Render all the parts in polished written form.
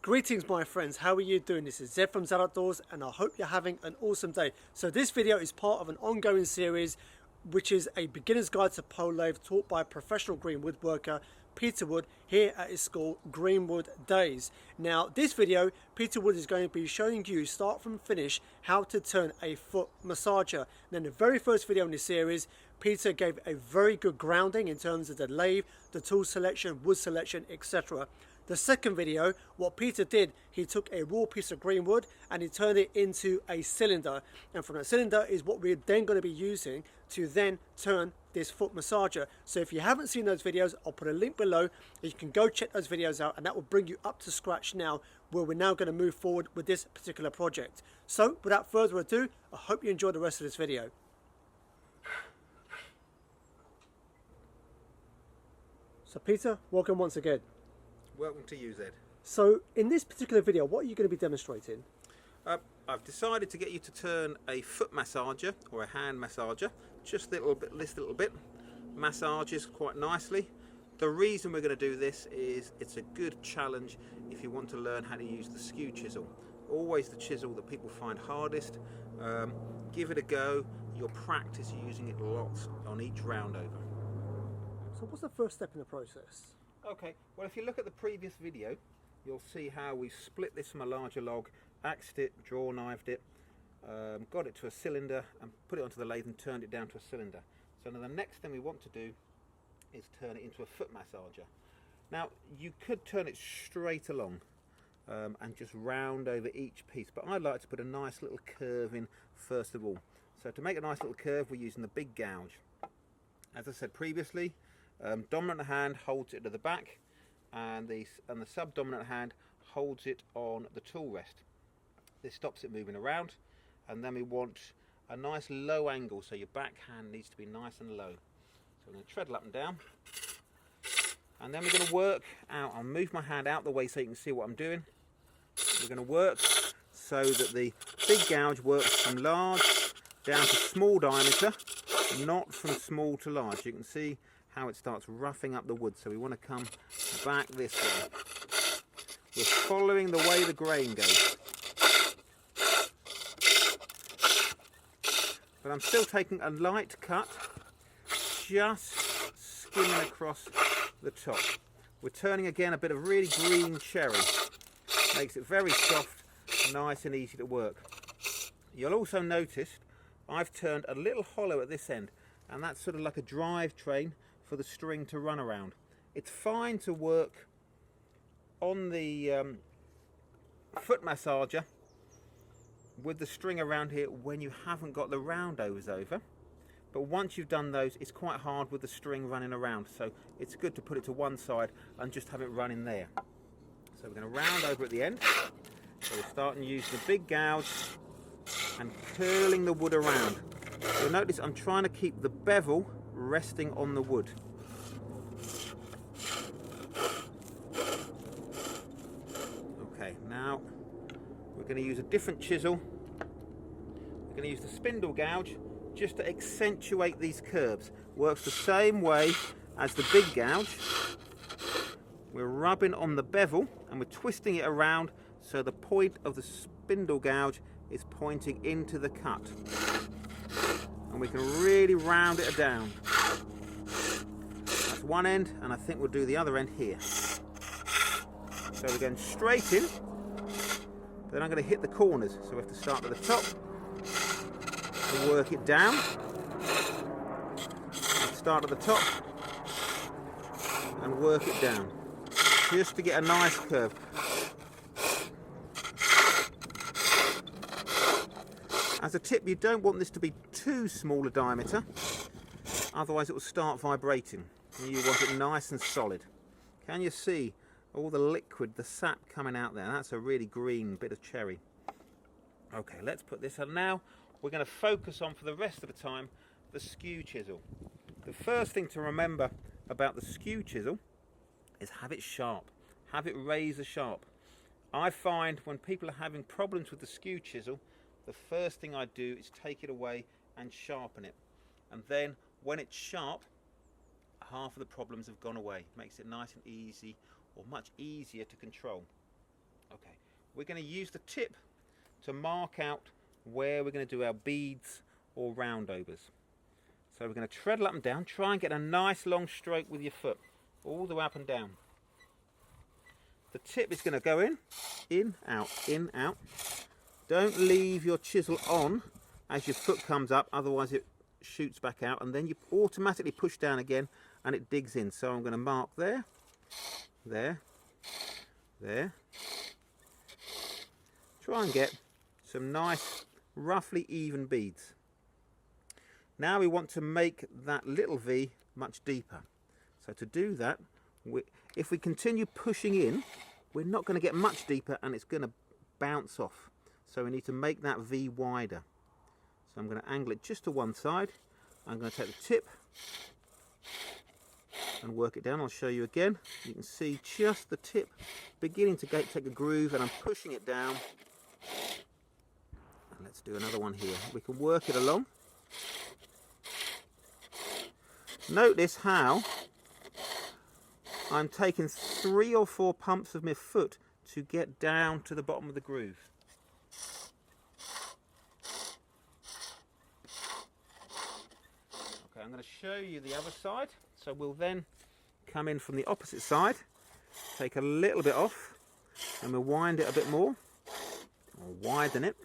Greetings my friends, how are you doing? This is Zed from Zed Outdoors and I hope you're having an awesome day. So this video is part of an ongoing series which is a beginner's guide to pole lathe taught by a professional green woodworker Peter Wood here at his school Greenwood Days. Now this video Peter Wood is going to be showing you start from finish how to turn a foot massager. Now in the very first video in this series Peter gave a very good grounding in terms of the lathe, the tool selection, wood selection, etc. The second video, what Peter did, he took a raw piece of green wood and he turned it into a cylinder. And from that cylinder is what we're then going to be using to then turn this foot massager. So if you haven't seen those videos, I'll put a link below. You can go check those videos out and that will bring you up to scratch now where we're now going to move forward with this particular project. So without further ado, I hope you enjoy the rest of this video. So Peter, welcome once again. Welcome to you, Zed. So in this particular video, what are you going to be demonstrating? I've decided to get you to turn a foot massager or a hand massager, just this little bit, massages quite nicely. The reason we're going to do this is it's a good challenge if you want to learn how to use the skew chisel. Always the chisel that people find hardest. Give it a go. You'll practice using it lots on each round over. So what's the first step in the process? Okay, well if you look at the previous video, you'll see how we split this from a larger log, axed it, draw knifed it, got it to a cylinder and put it onto the lathe and turned it down to a cylinder. So now the next thing we want to do is turn it into a foot massager. Now you could turn it straight along and just round over each piece, but I like to put a nice little curve in first of all. So to make a nice little curve we're using the big gouge. As I said previously, dominant hand holds it to the back and the subdominant hand holds it on the tool rest. This stops it moving around, and then we want a nice low angle, so your back hand needs to be nice and low. So we're going to treadle up and down, and then we're going to work out. I'll move my hand out the way so you can see what I'm doing. We're going to work so that the big gouge works from large down to small diameter, not from small to large. You can see how it starts roughing up the wood, so we want to come back this way. We're following the way the grain goes, but I'm still taking a light cut, just skimming across the top. We're turning again a bit of really green cherry, makes it very soft, nice and easy to work. You'll also notice I've turned a little hollow at this end, and that's sort of like a drive train for the string to run around. It's fine to work on the foot massager with the string around here when you haven't got the roundovers over, but once you've done those it's quite hard with the string running around, so it's good to put it to one side and just have it running there. So we're going to round over at the end, so we're starting to use the big gouge and curling the wood around. You'll notice I'm trying to keep the bevel resting on the wood. Okay, now we're going to use a different chisel. We're going to use the spindle gouge just to accentuate these curves. Works the same way as the big gouge. We're rubbing on the bevel and we're twisting it around so the point of the spindle gouge is pointing into the cut. And we can really round it down. That's one end, and I think we'll do the other end here. So we're going straight in, but then I'm going to hit the corners, so we have to start at the top and work it down. And start at the top and work it down, just to get a nice curve. As a tip, you don't want this to be too small a diameter, otherwise it will start vibrating. You want it nice and solid. Can you see all the liquid, the sap coming out there? That's a really green bit of cherry. Okay, let's put this on now. We're going to focus on, for the rest of the time, the skew chisel. The first thing to remember about the skew chisel is have it sharp, have it razor sharp. I find when people are having problems with the skew chisel, the first thing I do is take it away and sharpen it, and then when it's sharp half of the problems have gone away. Makes it nice and easy, or much easier to control. Okay, we're going to use the tip to mark out where we're going to do our beads or roundovers. So we're going to treadle up and down, try and get a nice long stroke with your foot, all the way up and down. The tip is going to go in, out. Don't leave your chisel on as your foot comes up, otherwise it shoots back out, and then you automatically push down again and it digs in. So I'm going to mark there, there, there. Try and get some nice, roughly even beads. Now we want to make that little V much deeper. So to do that, if we continue pushing in, we're not going to get much deeper and it's going to bounce off. So we need to make that V wider. So I'm going to angle it just to one side. I'm going to take the tip and work it down. I'll show you again. You can see just the tip beginning to take a groove, and I'm pushing it down. And let's do another one here. We can work it along. Notice how I'm taking 3 or 4 pumps of my foot to get down to the bottom of the groove. Okay, I'm going to show you the other side. So we'll then come in from the opposite side, take a little bit off, and we'll wind it a bit more, or widen it.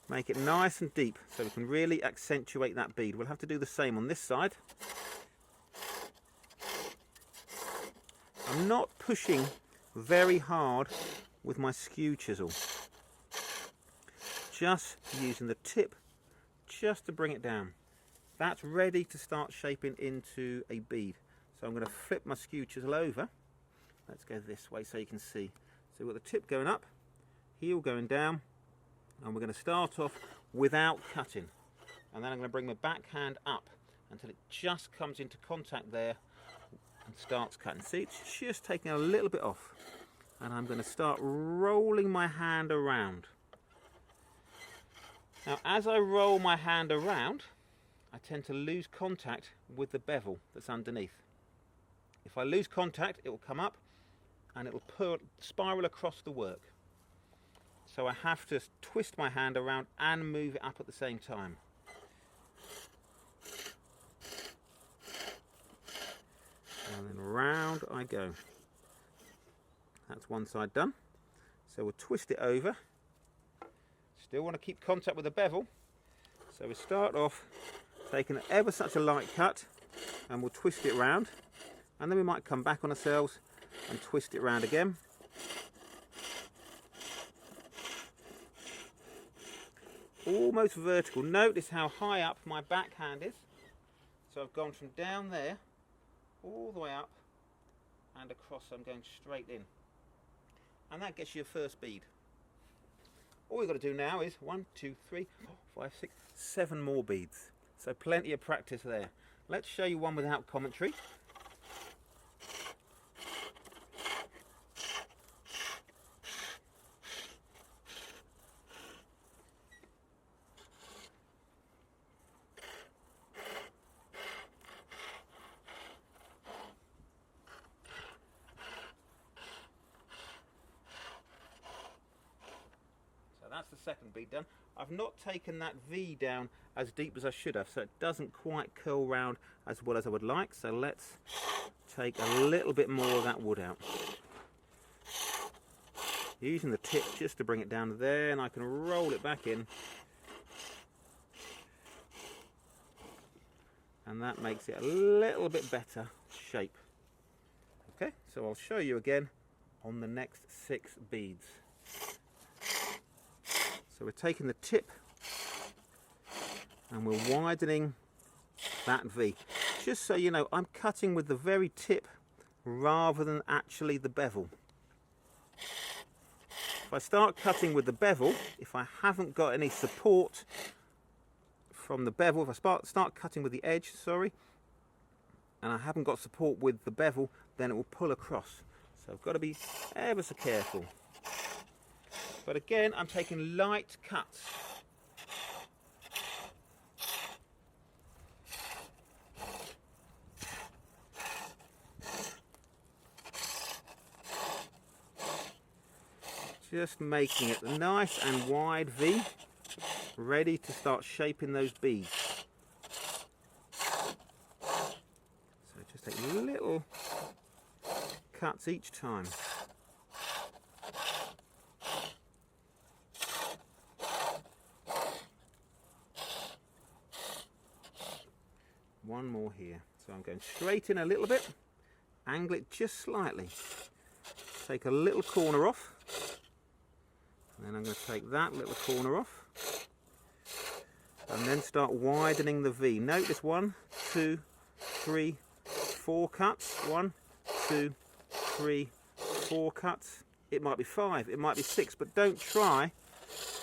Make it nice and deep so we can really accentuate that bead. We'll have to do the same on this side. I'm not pushing very hard with my skew chisel. Just using the tip just to bring it down. That's ready to start shaping into a bead. So I'm going to flip my skew chisel over. Let's go this way so you can see. So we've got the tip going up, heel going down, and we're going to start off without cutting, and then I'm going to bring my backhand up until it just comes into contact there and starts cutting. See, it's just taking a little bit off, and I'm going to start rolling my hand around. Now as I roll my hand around, I tend to lose contact with the bevel that's underneath. If I lose contact, it will come up and it will spiral across the work. So I have to twist my hand around and move it up at the same time. And then round I go. That's one side done. So we'll twist it over. Still want to keep contact with the bevel. So we start off taking ever such a light cut, and we'll twist it round. And then we might come back on ourselves and twist it round again. Almost vertical. Notice how high up my backhand is. So I've gone from down there all the way up and across. I'm going straight in, and that gets you your first bead. All we've got to do now is 1, 2, 3, 4, 5, 6, 7 more beads. So plenty of practice there. Let's show you one without commentary. That's the second bead done. I've not taken that V down as deep as I should have, so it doesn't quite curl round as well as I would like. So let's take a little bit more of that wood out. Using the tip just to bring it down there, and I can roll it back in. And that makes it a little bit better shape. Okay, so I'll show you again on the next 6 beads. So we're taking the tip and we're widening that V. Just so you know, I'm cutting with the very tip rather than actually the bevel. If I start cutting with the bevel, if I haven't got any support from the bevel, if I start cutting with the edge, and I haven't got support with the bevel, then it will pull across. So I've got to be ever so careful. But again, I'm taking light cuts. Just making it a nice and wide V, ready to start shaping those beads. So just take little cuts each time. One more here. So I'm going straight in a little bit, angle it just slightly. Take a little corner off. And then I'm going to take that little corner off. And then start widening the V. Notice 1, 2, 3, 4 cuts. 1, 2, 3, 4 cuts. It might be 5, it might be 6, but don't try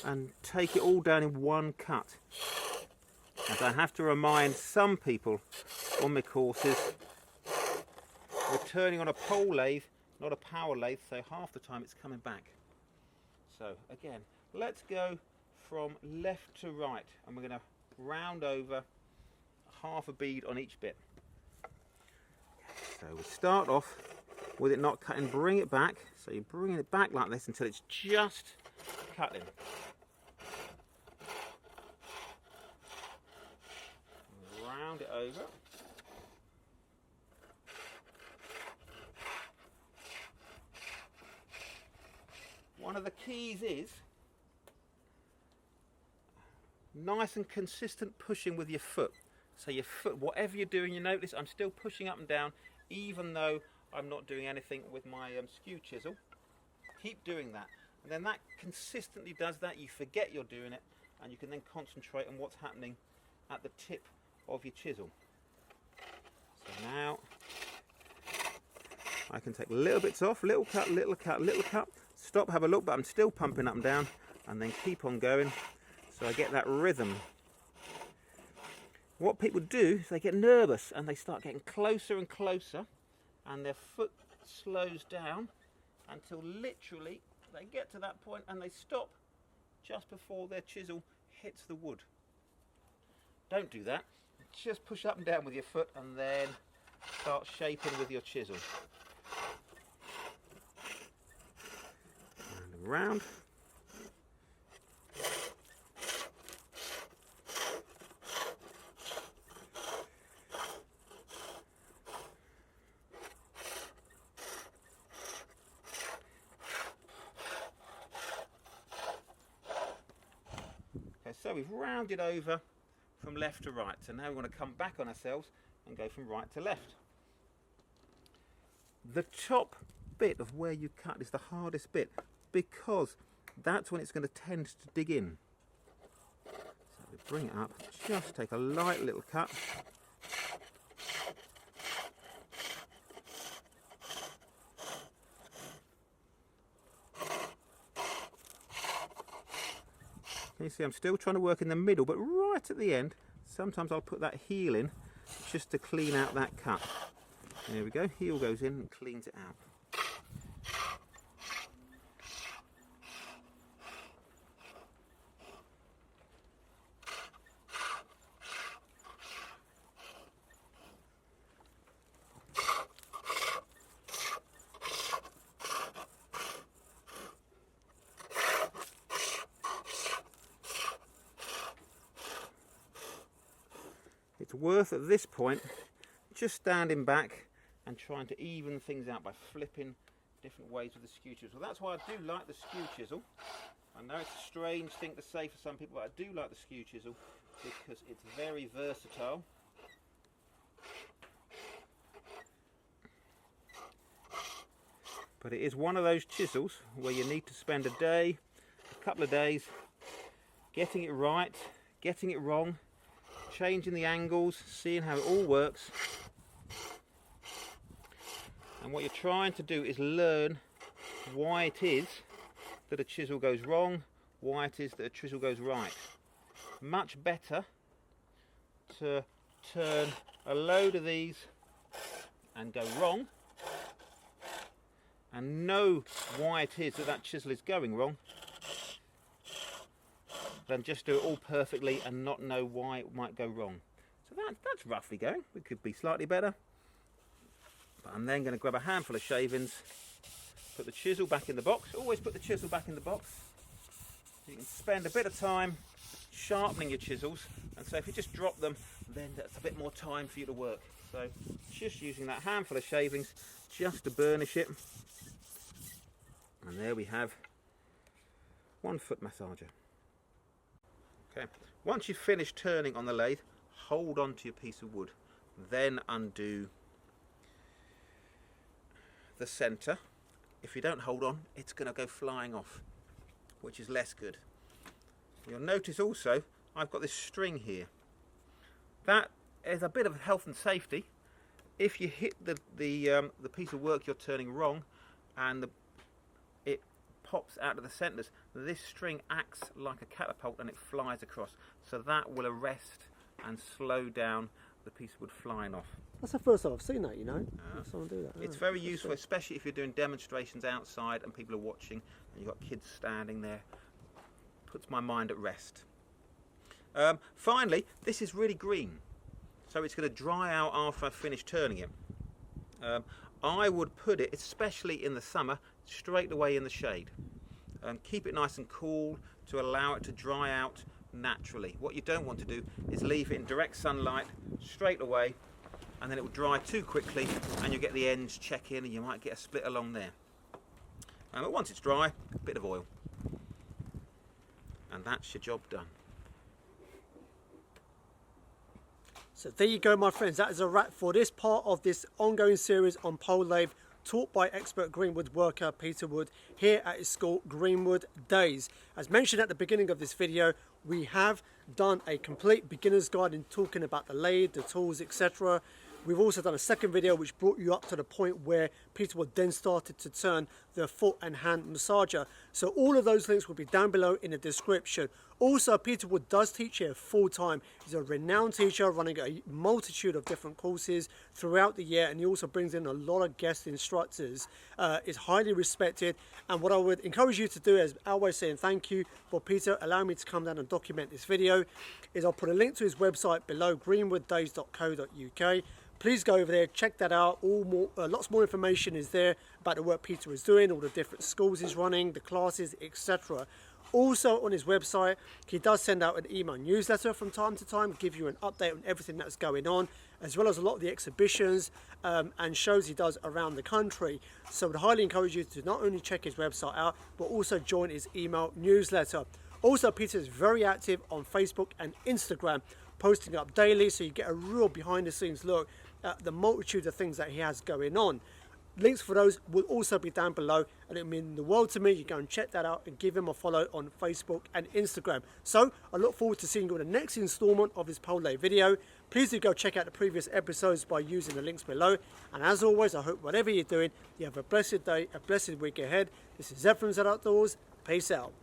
and take it all down in one cut. As I have to remind some people on my courses, we're turning on a pole lathe, not a power lathe, so half the time it's coming back. So again, let's go from left to right, and we're going to round over half a bead on each bit. So we start off with it not cutting, bring it back, so you're bringing it back like this until it's just cutting. Round it over. One of the keys is nice and consistent pushing with your foot. So your foot, whatever you're doing, you notice I'm still pushing up and down even though I'm not doing anything with my skew chisel. Keep doing that, and then that consistently does that. You forget you're doing it, and you can then concentrate on what's happening at the tip of your chisel. So now I can take little bits off, little cut, little cut, little cut, stop, have a look, but I'm still pumping up and down, and then keep on going so I get that rhythm. What people do is they get nervous and they start getting closer and closer, and their foot slows down until literally they get to that point and they stop just before their chisel hits the wood. Don't do that. Just push up and down with your foot and then start shaping with your chisel. And around. Okay, so we've rounded over from left to right. So now we want to come back on ourselves and go from right to left. The top bit of where you cut is the hardest bit because that's when it's going to tend to dig in. So we bring it up, just take a light little cut. You see I'm still trying to work in the middle, but right at the end sometimes I'll put that heel in just to clean out that cut. There we go, heel goes in and cleans it out. It's worth at this point just standing back and trying to even things out by flipping different ways with the skew chisel. That's why I do like the skew chisel. I know it's a strange thing to say for some people, but I do like the skew chisel because it's very versatile. But it is one of those chisels where you need to spend a day, a couple of days, getting it right, getting it wrong, changing the angles, seeing how it all works. And what you're trying to do is learn why it is that a chisel goes wrong, why it is that a chisel goes right. Much better to turn a load of these and go wrong and know why it is that that chisel is going wrong than just do it all perfectly and not know why it might go wrong. So that's roughly going. It could be slightly better. But I'm then going to grab a handful of shavings Put the chisel back in the box. Always put the chisel back in the box. You can spend a bit of time sharpening your chisels, and so if you just drop them, then that's a bit more time for you to work. So just using that handful of shavings just to burnish it. And there we have 1 foot massager. Okay, once you've finished turning on the lathe, hold on to your piece of wood, then undo the centre. If you don't hold on, it's going to go flying off, which is less good. You'll notice also I've got this string here. That is a bit of health and safety. If you hit the piece of work you're turning wrong and it pops out of the centres, this string acts like a catapult and it flies across. So that will arrest and slow down the piece of wood flying off. That's the first time I've seen that, you know. Someone do that. It's very useful, especially if you're doing demonstrations outside and people are watching and you've got kids standing there. Puts my mind at rest. Finally, this is really green, so it's going to dry out after I finish turning it. I would put it, especially in the summer, straight away in the shade. Keep it nice and cool to allow it to dry out naturally. What you don't want to do is leave it in direct sunlight straight away, and then it will dry too quickly and you get the ends check in and you might get a split along there. But once it's dry, a bit of oil, and that's your job done. So there you go, my friends. That is a wrap for this part of this ongoing series on pole lathe, taught by expert greenwood worker Peter Wood here at his school, Greenwood Days. As mentioned at the beginning of this video, we have done a complete beginner's guide in talking about the lathe, the tools, etc. We've also done a second video which brought you up to the point where Peter Wood then started to turn the foot and hand massager. So all of those links will be down below in the description. Also, Peter Wood does teach here full time. He's a renowned teacher running a multitude of different courses throughout the year, and he also brings in a lot of guest instructors. Is highly respected, and what I would encourage you to do, as always saying thank you for Peter allowing me to come down and document this video, is I'll put a link to his website below, greenwooddays.co.uk. Please go over there, check that out. Lots more information is there about the work Peter is doing, all the different schools he's running, the classes, etc. Also on his website, he does send out an email newsletter from time to time, give you an update on everything that's going on, as well as a lot of the exhibitions and shows he does around the country. So I would highly encourage you to not only check his website out, but also join his email newsletter. Also, Peter is very active on Facebook and Instagram, posting up daily, so you get a real behind the scenes look at the multitude of things that he has going on. Links for those will also be down below, and it means the world to me. You go and check that out and give him a follow on Facebook and Instagram. So I look forward to seeing you in the next installment of this pole lathe video. Please do go check out the previous episodes by using the links below. And as always, I hope whatever you're doing, you have a blessed day, a blessed week ahead. This is Zed from Zed Outdoors. Peace out.